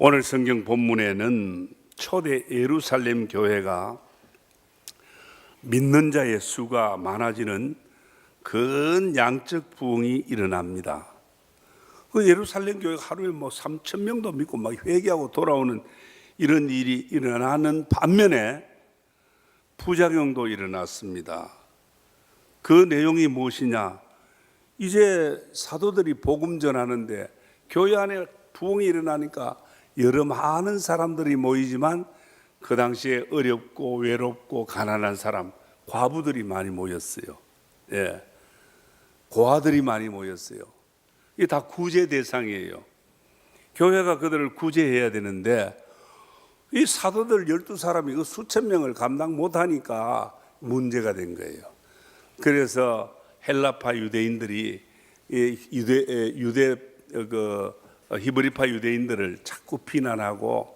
오늘 성경 본문에는 초대 예루살렘 교회가 믿는 자의 수가 많아지는 큰 양적 부흥이 일어납니다. 그 예루살렘 교회가 하루에 3천 명도 믿고 막 회개하고 돌아오는 이런 일이 일어나는 반면에 부작용도 일어났습니다. 그 내용이 무엇이냐? 이제 사도들이 복음 전하는데 교회 안에 부흥이 일어나니까 여러 많은 사람들이 모이지만 그 당시에 어렵고 외롭고 가난한 사람, 과부들이 많이 모였어요. 예, 고아들이 많이 모였어요. 이게 다 구제 대상이에요. 교회가 그들을 구제해야 되는데 이 사도들 12사람이 그 수천 명을 감당 못하니까 문제가 된 거예요. 그래서 헬라파 유대인들이 히브리파 유대인들을 자꾸 비난하고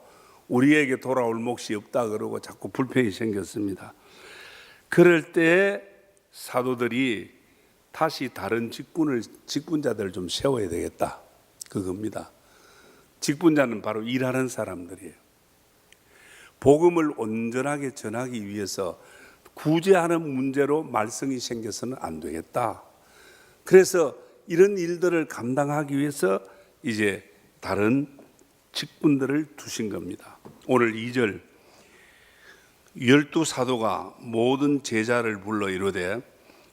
우리에게 돌아올 몫이 없다 그러고 자꾸 불평이 생겼습니다. 그럴 때 사도들이 다시 다른 직분자들을 좀 세워야 되겠다, 그겁니다. 직분자는 바로 일하는 사람들이에요. 복음을 온전하게 전하기 위해서 구제하는 문제로 말썽이 생겨서는 안 되겠다. 그래서 이런 일들을 감당하기 위해서 이제 다른 직분들을 두신 겁니다. 오늘 2절 12사도가 모든 제자를 불러 이르되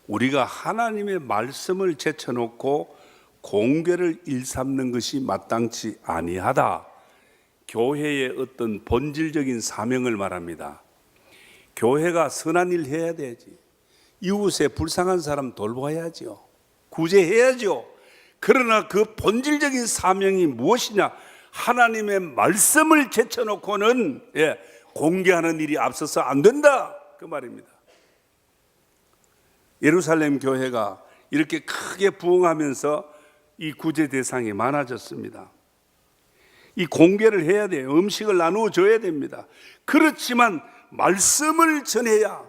우리가 하나님의 말씀을 제쳐놓고 공개를 일삼는 것이 마땅치 아니하다. 교회의 어떤 본질적인 사명을 말합니다. 교회가 선한 일 해야 되지. 이웃에 불쌍한 사람 돌봐야죠. 구제해야죠. 그러나 그 본질적인 사명이 무엇이냐? 하나님의 말씀을 제쳐놓고는 공개하는 일이 앞서서 안 된다, 그 말입니다. 예루살렘 교회가 이렇게 크게 부흥하면서 이 구제 대상이 많아졌습니다. 이 공개를 해야 돼요. 음식을 나누어 줘야 됩니다. 그렇지만 말씀을 전해야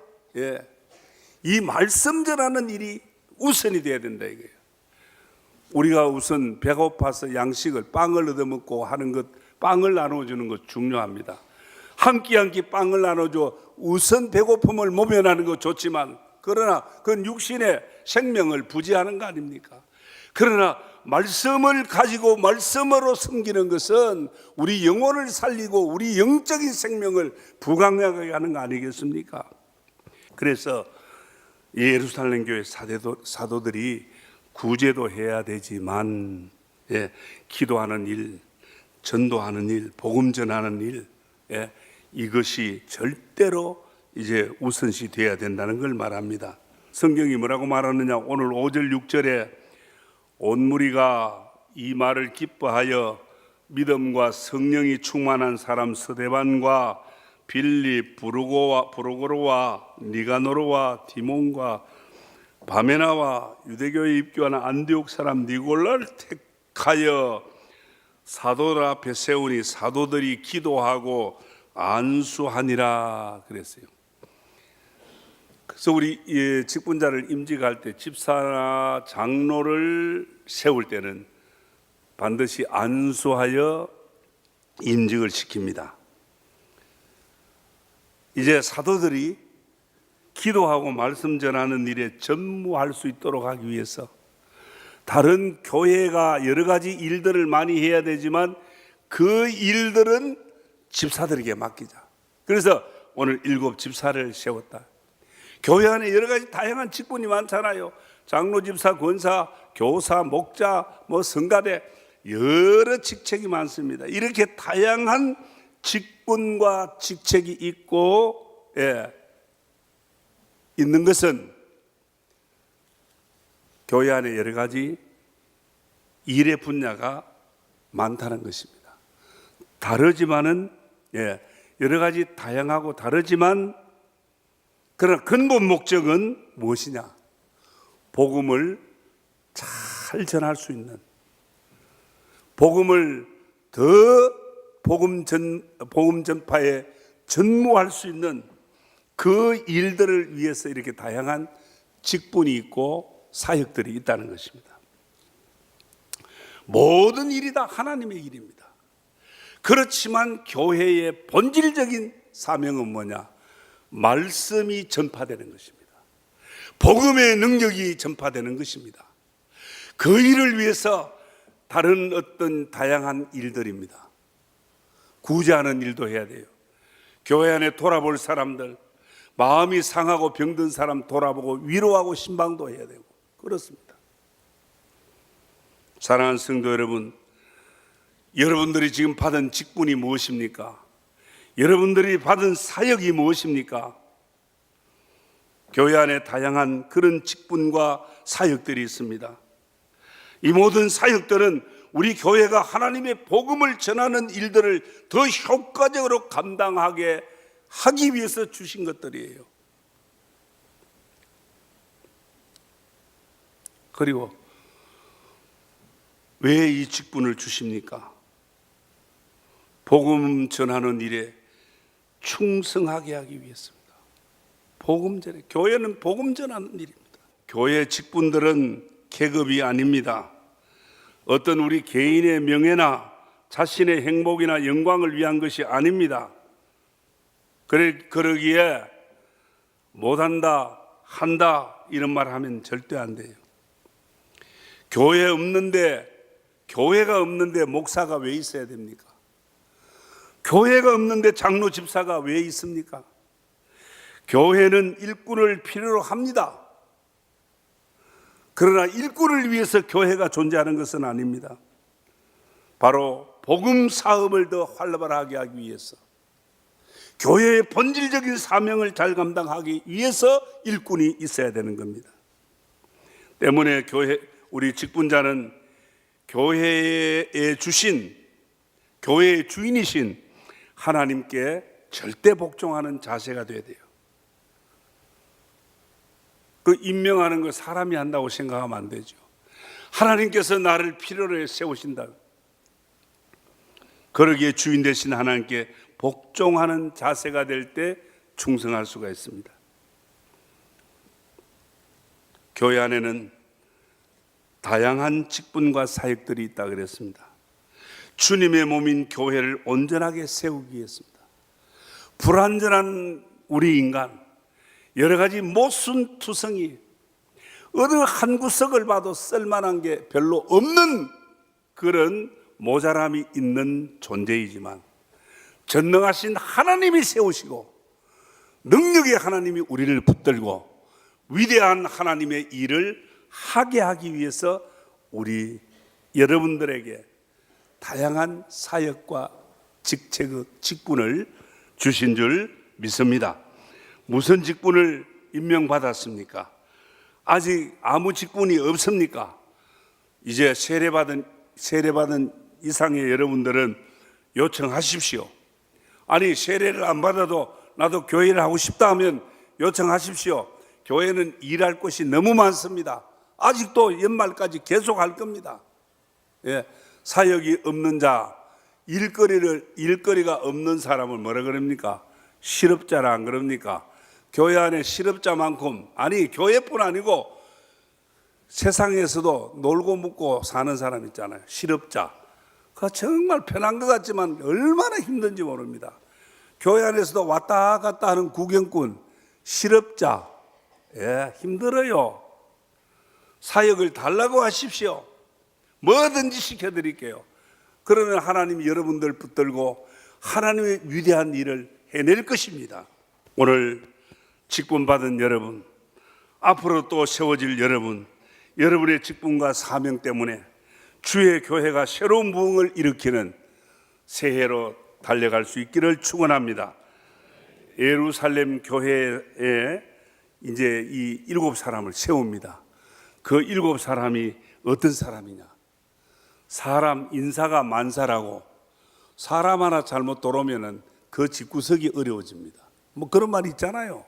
이 말씀 전하는 일이 우선이 돼야 된다 이거예요. 우리가 우선 배고파서 양식을 빵을 얻어먹고 하는 것, 빵을 나눠주는 것 중요합니다. 한 끼 한 끼 빵을 나눠줘 우선 배고픔을 모면하는 것 좋지만, 그러나 그건 육신의 생명을 부지하는 거 아닙니까? 그러나 말씀을 가지고 말씀으로 섬기는 것은 우리 영혼을 살리고 우리 영적인 생명을 부강하게 하는 거 아니겠습니까? 그래서 예루살렘 교회 사도들이 구제도 해야 되지만 기도하는 일, 전도하는 일, 복음 전하는 일, 이것이 절대로 이제 우선시 돼야 된다는 걸 말합니다. 성경이 뭐라고 말하느냐? 오늘 5절 6절에 온 무리가 이 말을 기뻐하여 믿음과 성령이 충만한 사람 스데반과 빌립, 브루고로와 니가노르와 디몬과 바메나와 유대교에 입교한 안디옥 사람 니골라를 택하여 사도들 앞에 세우니 사도들이 기도하고 안수하니라 그랬어요. 그래서 우리 직분자를 임직할 때 집사나 장로를 세울 때는 반드시 안수하여 임직을 시킵니다. 이제 사도들이 기도하고 말씀 전하는 일에 전무할 수 있도록 하기 위해서 다른 교회가 여러 가지 일들을 많이 해야 되지만 그 일들은 집사들에게 맡기자. 그래서 오늘 7 집사를 세웠다. 교회 안에 여러 가지 다양한 직분이 많잖아요. 장로, 집사, 권사, 교사, 목자, 성가대, 여러 직책이 많습니다. 이렇게 다양한 직분과 직책이 있고 있는 것은 교회 안에 여러 가지 일의 분야가 많다는 것입니다. 다르지만은 여러 가지 다양하고 다르지만 그러나 근본 목적은 무엇이냐? 복음을 잘 전할 수 있는, 복음을 더 복음 전파에 전무할 수 있는 그 일들을 위해서 이렇게 다양한 직분이 있고 사역들이 있다는 것입니다. 모든 일이 다 하나님의 일입니다. 그렇지만 교회의 본질적인 사명은 뭐냐? 말씀이 전파되는 것입니다. 복음의 능력이 전파되는 것입니다. 그 일을 위해서 다른 어떤 다양한 일들입니다. 구제하는 일도 해야 돼요. 교회 안에 돌아볼 사람들, 마음이 상하고 병든 사람 돌아보고 위로하고 신방도 해야 되고 그렇습니다. 사랑하는 성도 여러분, 여러분들이 지금 받은 직분이 무엇입니까? 여러분들이 받은 사역이 무엇입니까? 교회 안에 다양한 그런 직분과 사역들이 있습니다. 이 모든 사역들은 우리 교회가 하나님의 복음을 전하는 일들을 더 효과적으로 감당하게 하기 위해서 주신 것들이에요. 그리고 왜 이 직분을 주십니까? 복음 전하는 일에 충성하게 하기 위해서입니다. 복음 전에, 교회는 복음 전하는 일입니다. 교회 직분들은 계급이 아닙니다. 어떤 우리 개인의 명예나 자신의 행복이나 영광을 위한 것이 아닙니다. 그러기에 못한다, 한다 이런 말 하면 절대 안 돼요. 교회가 없는데 목사가 왜 있어야 됩니까? 교회가 없는데 장로 집사가 왜 있습니까? 교회는 일꾼을 필요로 합니다. 그러나 일꾼을 위해서 교회가 존재하는 것은 아닙니다. 바로 복음 사업을 더 활발하게 하기 위해서, 교회의 본질적인 사명을 잘 감당하기 위해서 일꾼이 있어야 되는 겁니다. 때문에 우리 직분자는 교회에 주신, 교회의 주인이신 하나님께 절대 복종하는 자세가 돼야 돼요. 그 임명하는 거 사람이 한다고 생각하면 안 되죠. 하나님께서 나를 필요로 세우신다. 그러기에 주인 되신 하나님께 복종하는 자세가 될 때 충성할 수가 있습니다. 교회 안에는 다양한 직분과 사역들이 있다 그랬습니다. 주님의 몸인 교회를 온전하게 세우기 위해서입니다. 불완전한 우리 인간, 여러 가지 모순투성이, 어느 한 구석을 봐도 쓸만한 게 별로 없는 그런 모자람이 있는 존재이지만, 전능하신 하나님이 세우시고 능력의 하나님이 우리를 붙들고 위대한 하나님의 일을 하게 하기 위해서 우리 여러분들에게 다양한 사역과 직분을 주신 줄 믿습니다. 무슨 직분을 임명받았습니까? 아직 아무 직분이 없습니까? 이제 세례받은 이상의 여러분들은 요청하십시오. 아니, 세례를 안 받아도 나도 교회를 하고 싶다 하면 요청하십시오. 교회는 일할 것이 너무 많습니다. 아직도 연말까지 계속 할 겁니다. 예, 사역이 없는 자, 일거리가 없는 사람을 뭐라 그럽니까? 실업자라 안 그럽니까? 교회 안에 실업자만큼, 아니 교회뿐 아니고 세상에서도 놀고 먹고 사는 사람 있잖아요. 실업자. 그거 정말 편한 것 같지만 얼마나 힘든지 모릅니다. 교회 안에서도 왔다 갔다 하는 구경꾼, 실업자. 예, 힘들어요. 사역을 달라고 하십시오. 뭐든지 시켜드릴게요. 그러면 하나님이 여러분들 붙들고 하나님의 위대한 일을 해낼 것입니다. 오늘 직분 받은 여러분, 앞으로 또 세워질 여러분, 여러분의 직분과 사명 때문에 주의 교회가 새로운 부흥을 일으키는 새해로 달려갈 수 있기를 축원합니다. 예루살렘 교회에 이제 이 7사람을 세웁니다. 그 7사람이 어떤 사람이냐? 사람 인사가 만사라고, 사람 하나 잘못 들어오면은 그 집구석이 어려워집니다. 뭐 그런 말이 있잖아요.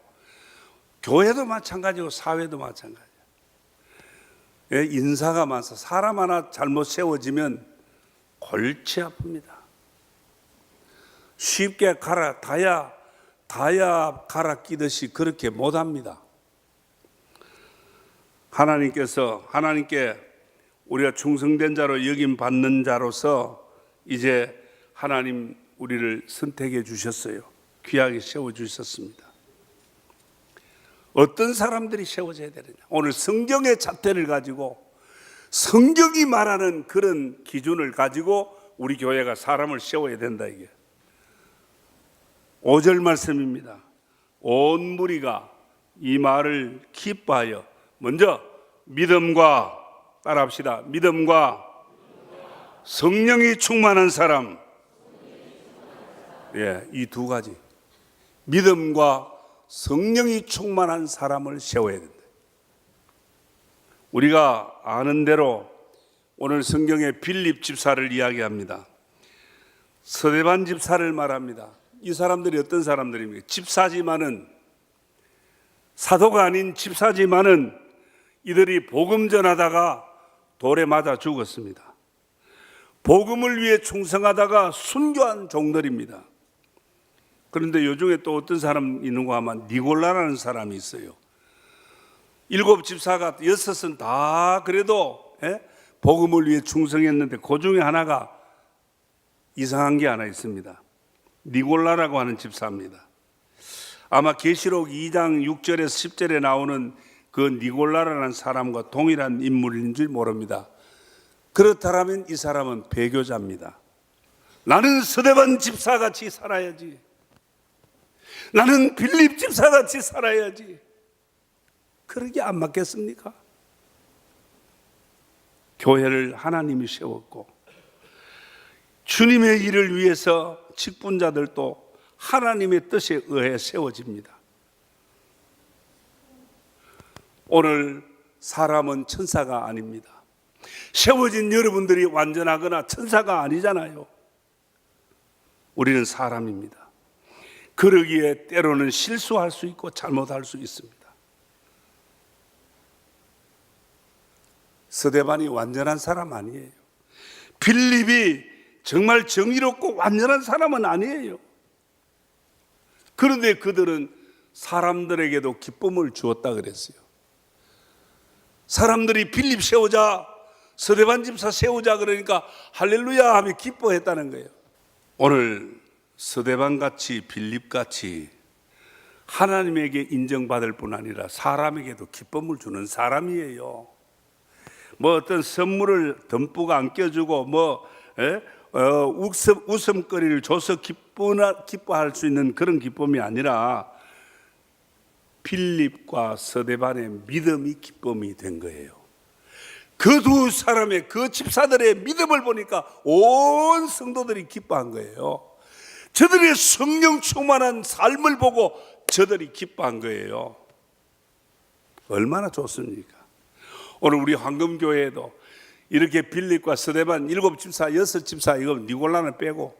교회도 마찬가지고 사회도 마찬가지예요. 예, 인사가 많아서 사람 하나 잘못 세워지면 골치 아픕니다. 쉽게 다야 갈아 끼듯이 그렇게 못합니다. 하나님께 우리가 충성된 자로 여김 받는 자로서 이제 하나님 우리를 선택해 주셨어요. 귀하게 세워 주셨습니다. 어떤 사람들이 세워져야 되느냐? 오늘 성경의 잣대를 가지고 성경이 말하는 그런 기준을 가지고 우리 교회가 사람을 세워야 된다. 이게 5절 말씀입니다. 온 무리가 이 말을 기뻐하여 먼저 믿음과, 따라합시다, 믿음과 성령이 충만한 사람, 이 두 가지, 믿음과 성령이 충만한 사람을 세워야 된다. 우리가 아는 대로 오늘 성경에 빌립 집사를 이야기합니다. 스데반 집사를 말합니다. 이 사람들이 어떤 사람들입니까? 집사지만은, 사도가 아닌 집사지만은 이들이 복음 전하다가 돌에 맞아 죽었습니다. 복음을 위해 충성하다가 순교한 종들입니다. 그런데 요즘에 또 어떤 사람 있는가 하면 니골라라는 사람이 있어요. 7 집사가 6은 다 그래도 복음을 위해 충성했는데 그 중에 하나가 이상한 게 하나 있습니다. 니골라라고 하는 집사입니다. 아마 계시록 2장 6절에서 10절에 나오는 그 니골라라는 사람과 동일한 인물인 줄 모릅니다. 그렇다면 이 사람은 배교자입니다. 나는 스데반 집사같이 살아야지, 나는 빌립 집사같이 살아야지, 그러게 안 맞겠습니까? 교회를 하나님이 세웠고 주님의 일을 위해서 직분자들도 하나님의 뜻에 의해 세워집니다. 오늘 사람은 천사가 아닙니다. 세워진 여러분들이 완전하거나 천사가 아니잖아요. 우리는 사람입니다. 그러기에 때로는 실수할 수 있고 잘못할 수 있습니다. 스데반이 완전한 사람 아니에요. 빌립이 정말 정의롭고 완전한 사람은 아니에요. 그런데 그들은 사람들에게도 기쁨을 주었다 그랬어요. 사람들이 빌립 세우자, 스데반 집사 세우자 그러니까 할렐루야 하며 기뻐했다는 거예요. 오늘 스데반같이 빌립같이 하나님에게 인정받을 뿐 아니라 사람에게도 기쁨을 주는 사람이에요. 뭐 어떤 선물을 듬뿍 안겨주고 웃음거리를 줘서 기뻐할 수 있는 그런 기쁨이 아니라 빌립과 스데반의 믿음이 기쁨이 된 거예요. 그 두 사람의, 그 집사들의 믿음을 보니까 온 성도들이 기뻐한 거예요. 저들의 성령 충만한 삶을 보고 저들이 기뻐한 거예요. 얼마나 좋습니까? 오늘 우리 황금교회에도 이렇게 빌립과 스데반 7 집사, 6 집사, 이거 니골라는 빼고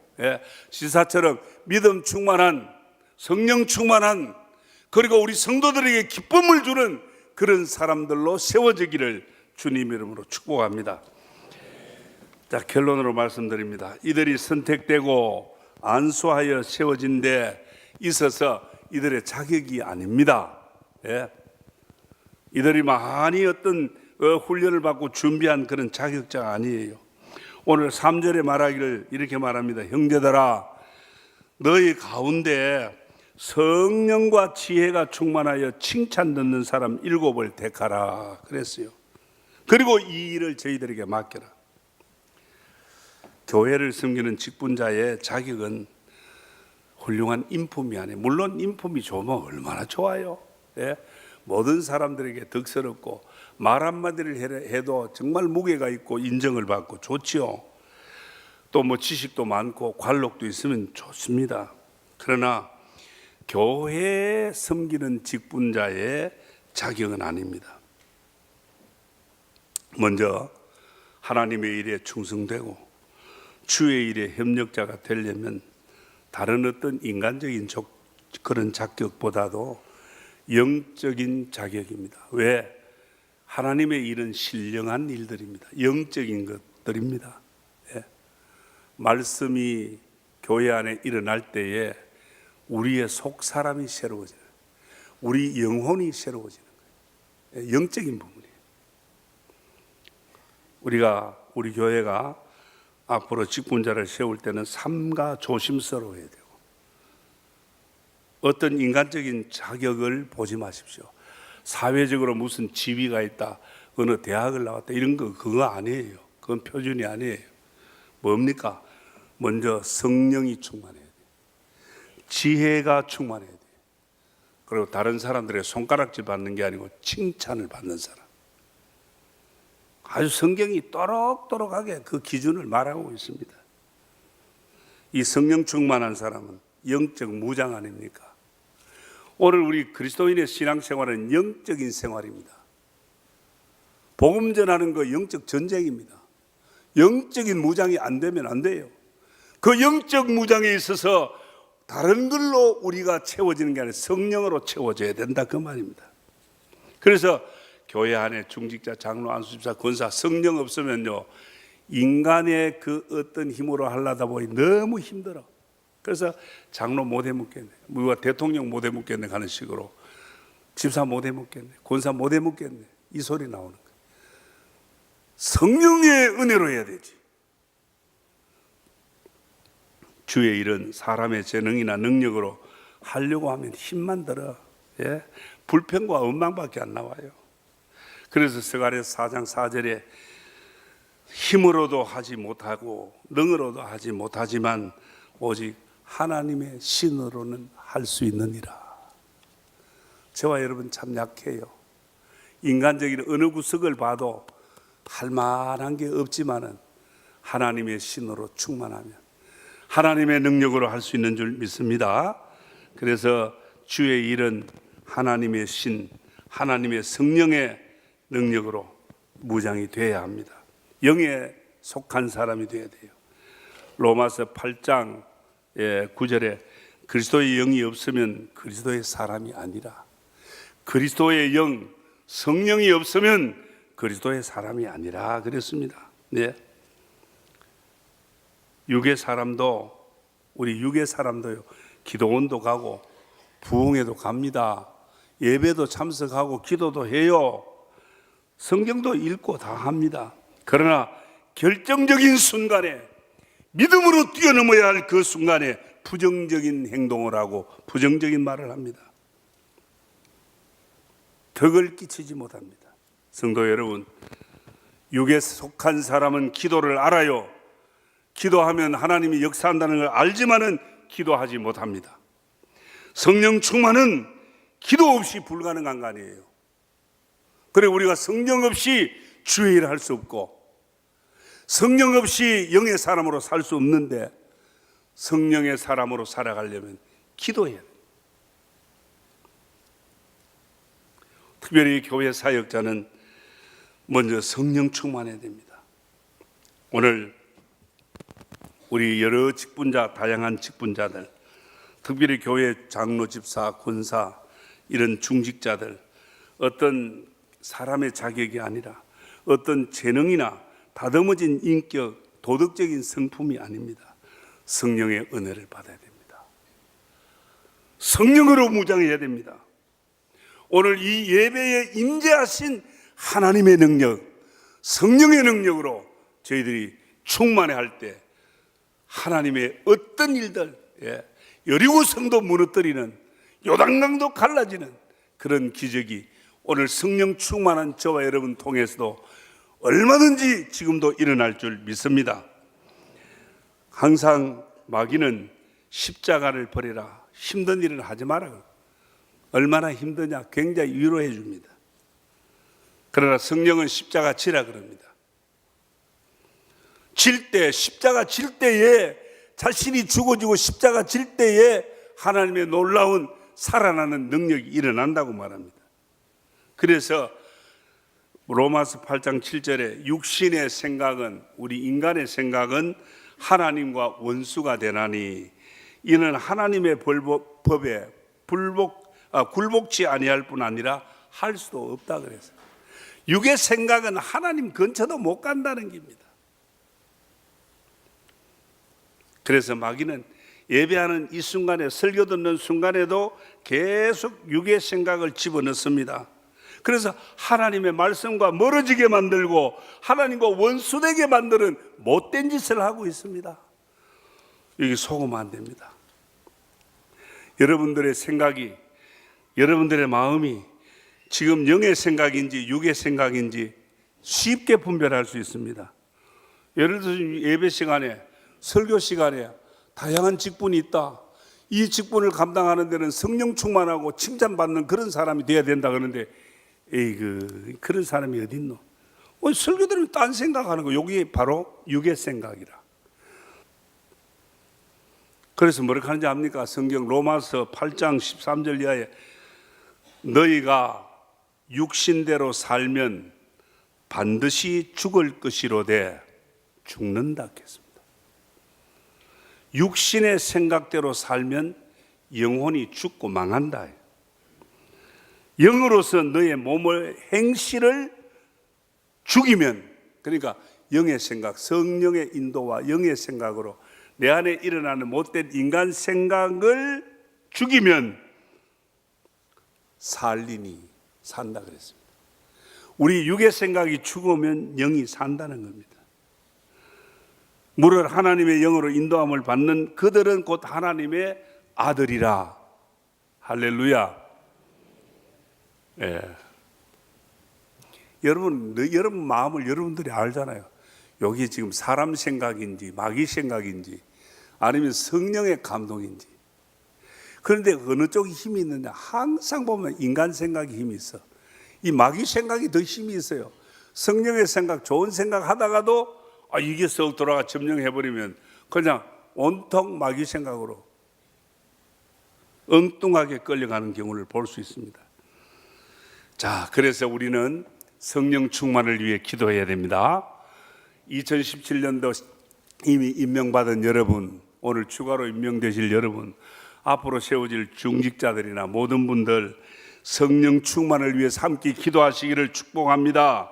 시사처럼 믿음 충만한, 성령 충만한, 그리고 우리 성도들에게 기쁨을 주는 그런 사람들로 세워지기를 주님 이름으로 축복합니다. 자, 결론으로 말씀드립니다. 이들이 선택되고 안수하여 세워진 데 있어서 이들의 자격이 아닙니다. 이들이 많이 어떤 훈련을 받고 준비한 그런 자격자가 아니에요. 오늘 3절에 말하기를 이렇게 말합니다. 형제들아, 너희 가운데 성령과 지혜가 충만하여 칭찬 듣는 사람 7을 택하라 그랬어요. 그리고 이 일을 저희들에게 맡겨라. 교회를 섬기는 직분자의 자격은 훌륭한 인품이 아니에요. 물론 인품이 좋으면 얼마나 좋아요. 모든 사람들에게 덕스럽고 말 한마디를 해도 정말 무게가 있고 인정을 받고 좋지요. 또 뭐 지식도 많고 관록도 있으면 좋습니다. 그러나 교회에 섬기는 직분자의 자격은 아닙니다. 먼저 하나님의 일에 충성되고 주의 일에 협력자가 되려면 다른 어떤 인간적인 그런 자격보다도 영적인 자격입니다. 왜? 하나님의 일은 신령한 일들입니다. 영적인 것들입니다. 말씀이 교회 안에 일어날 때에 우리의 속 사람이 새로워지는, 우리 영혼이 새로워지는 거예요. 영적인 부분이에요. 우리 교회가 앞으로 직분자를 세울 때는 삼가 조심스러워야 되고, 어떤 인간적인 자격을 보지 마십시오. 사회적으로 무슨 지위가 있다, 어느 대학을 나왔다, 이런 거 그거 아니에요. 그건 표준이 아니에요. 뭡니까? 먼저 성령이 충만해야 돼요. 지혜가 충만해야 돼요. 그리고 다른 사람들의 손가락질 받는 게 아니고 칭찬을 받는 사람. 아주 성경이 또록또록하게 그 기준을 말하고 있습니다. 이 성령 충만한 사람은 영적 무장 아닙니까? 오늘 우리 그리스도인의 신앙생활은 영적인 생활입니다. 복음 전하는 거 영적 전쟁입니다. 영적인 무장이 안 되면 안 돼요. 그 영적 무장에 있어서 다른 걸로 우리가 채워지는 게 아니라 성령으로 채워져야 된다, 그 말입니다. 그래서 교회 안에 중직자, 장로, 안수집사, 권사, 성령 없으면요, 인간의 그 어떤 힘으로 하려다 보니 너무 힘들어. 그래서 장로 못 해먹겠네, 우리가 대통령 못 해먹겠네 하는 식으로, 집사 못 해먹겠네, 권사 못 해먹겠네, 이 소리 나오는 거예요. 성령의 은혜로 해야 되지. 주의 일은 사람의 재능이나 능력으로 하려고 하면 힘만 들어. 예? 불평과 원망밖에 안 나와요. 그래서 스가랴서 4장 4절에 힘으로도 하지 못하고 능으로도 하지 못하지만 오직 하나님의 신으로는 할 수 있느니라. 저와 여러분 참 약해요. 인간적인 어느 구석을 봐도 할 만한 게 없지만은 하나님의 신으로 충만하면 하나님의 능력으로 할 수 있는 줄 믿습니다. 그래서 주의 일은 하나님의 신, 하나님의 성령의 능력으로 무장이 되어야 합니다. 영에 속한 사람이 되어야 돼요. 로마서 8장 9절에 그리스도의 영이 없으면 그리스도의 사람이 아니라, 그리스도의 영, 성령이 없으면 그리스도의 사람이 아니라 그랬습니다. 네. 육의 사람도, 우리 육의 사람도요, 기도원도 가고 부흥회도 갑니다. 예배도 참석하고 기도도 해요. 성경도 읽고 다 합니다. 그러나 결정적인 순간에, 믿음으로 뛰어넘어야 할 그 순간에 부정적인 행동을 하고 부정적인 말을 합니다. 덕을 끼치지 못합니다. 성도 여러분, 육에 속한 사람은 기도를 알아요. 기도하면 하나님이 역사한다는 걸 알지만은 기도하지 못합니다. 성령 충만은 기도 없이 불가능한 거 아니에요. 그래, 우리가 성령 없이 주의 일을 할 수 없고 성령 없이 영의 사람으로 살 수 없는데, 성령의 사람으로 살아가려면 기도해야 돼요. 특별히 교회 사역자는 먼저 성령 충만해야 됩니다. 오늘 우리 여러 직분자, 다양한 직분자들, 특별히 교회 장로, 집사, 권사, 이런 중직자들, 어떤 사람의 자격이 아니라 어떤 재능이나 다듬어진 인격, 도덕적인 성품이 아닙니다. 성령의 은혜를 받아야 됩니다. 성령으로 무장해야 됩니다. 오늘 이 예배에 임재하신 하나님의 능력, 성령의 능력으로 저희들이 충만해 할 때 하나님의 어떤 일들, 여리고 성도 무너뜨리는, 요단강도 갈라지는 그런 기적이 오늘 성령 충만한 저와 여러분 통해서도 얼마든지 지금도 일어날 줄 믿습니다. 항상 마귀는 십자가를 버리라, 힘든 일을 하지 마라. 얼마나 힘드냐 굉장히 위로해 줍니다. 그러나 성령은 십자가 지라 그럽니다. 질 때, 십자가 질 때에, 자신이 죽어지고 십자가 질 때에 하나님의 놀라운 살아나는 능력이 일어난다고 말합니다. 그래서 로마서 8장 7절에 육신의 생각은, 우리 인간의 생각은 하나님과 원수가 되나니 이는 하나님의 법에 굴복치 아니할 뿐 아니라 할 수도 없다 그랬어요. 육의 생각은 하나님 근처도 못 간다는 겁니다. 그래서 마귀는 예배하는 이 순간에, 설교 듣는 순간에도 계속 육의 생각을 집어넣습니다. 그래서 하나님의 말씀과 멀어지게 만들고 하나님과 원수되게 만드는 못된 짓을 하고 있습니다. 여기 속으면 안 됩니다. 여러분들의 생각이, 여러분들의 마음이 지금 영의 생각인지 육의 생각인지 쉽게 분별할 수 있습니다. 예를 들어서 예배 시간에, 설교 시간에 다양한 직분이 있다. 이 직분을 감당하는 데는 성령 충만하고 칭찬받는 그런 사람이 돼야 된다 그러는데, 그런 사람이 어디 있노? 설교 들으면 딴 생각하는 거, 여기 바로 육의 생각이라. 그래서 뭐라고 하는지 압니까? 성경 로마서 8장 13절 이하에 너희가 육신대로 살면 반드시 죽을 것이로되 죽는다 했습니다. 육신의 생각대로 살면 영혼이 죽고 망한다. 영으로서 너의 몸의 행실을 죽이면, 그러니까 영의 생각, 성령의 인도와 영의 생각으로 내 안에 일어나는 못된 인간 생각을 죽이면 살리니 산다 그랬습니다. 우리 육의 생각이 죽으면 영이 산다는 겁니다. 무릇 하나님의 영으로 인도함을 받는 그들은 곧 하나님의 아들이라. 할렐루야. 예. 여러분 마음을 여러분들이 알잖아요. 여기 지금 사람 생각인지 마귀 생각인지 아니면 성령의 감동인지. 그런데 어느 쪽이 힘이 있느냐? 항상 보면 인간 생각이 힘이 있어. 이 마귀 생각이 더 힘이 있어요. 성령의 생각, 좋은 생각 하다가도 이게 썩 돌아가 점령해버리면 그냥 온통 마귀 생각으로 엉뚱하게 끌려가는 경우를 볼 수 있습니다. 자, 그래서 우리는 성령 충만을 위해 기도해야 됩니다. 2017년도 이미 임명받은 여러분, 오늘 추가로 임명되실 여러분, 앞으로 세워질 중직자들이나 모든 분들 성령 충만을 위해서 함께 기도하시기를 축복합니다.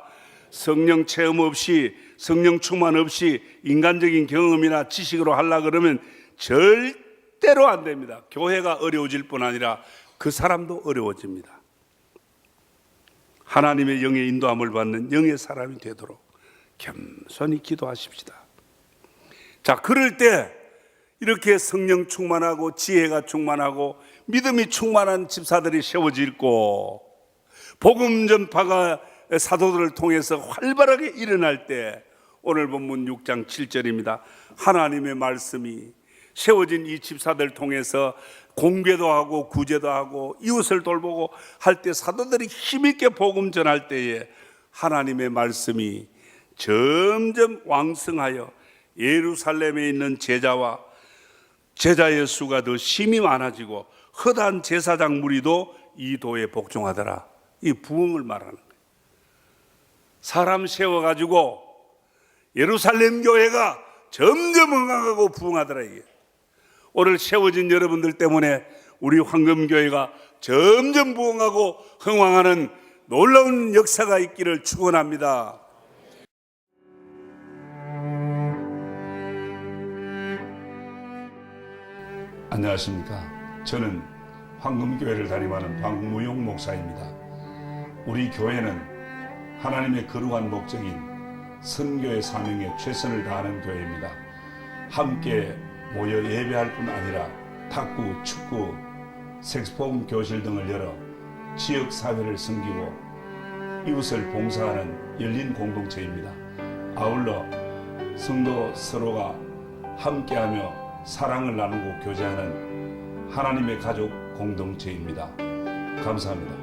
성령 체험 없이, 성령 충만 없이 인간적인 경험이나 지식으로 하려고 그러면 절대로 안 됩니다. 교회가 어려워질 뿐 아니라 그 사람도 어려워집니다. 하나님의 영의 인도함을 받는 영의 사람이 되도록 겸손히 기도하십시다. 자, 그럴 때 이렇게 성령 충만하고 지혜가 충만하고 믿음이 충만한 집사들이 세워지고 복음 전파가 사도들을 통해서 활발하게 일어날 때, 오늘 본문 6장 7절입니다. 하나님의 말씀이 세워진 이 집사들 통해서 공개도 하고 구제도 하고 이웃을 돌보고 할 때 사도들이 힘있게 복음 전할 때에 하나님의 말씀이 점점 왕성하여 예루살렘에 있는 제자의 수가 더 심히 많아지고 허다한 제사장 무리도 이 도에 복종하더라. 이 부흥을 말하는 거예요. 사람 세워가지고 예루살렘 교회가 점점 흥하고 부흥하더라. 이게 오늘 세워진 여러분들 때문에 우리 황금교회가 점점 부흥하고 흥왕하는 놀라운 역사가 있기를 축원합니다. 안녕하십니까. 저는 황금교회를 담임하는 박무용 목사입니다. 우리 교회는 하나님의 거룩한 목적인 선교의 사명에 최선을 다하는 교회입니다. 함께 모여 예배할 뿐 아니라 탁구, 축구, 색소폰 교실 등을 열어 지역 사회를 섬기고 이웃을 봉사하는 열린 공동체입니다. 아울러 성도 서로가 함께하며 사랑을 나누고 교제하는 하나님의 가족 공동체입니다. 감사합니다.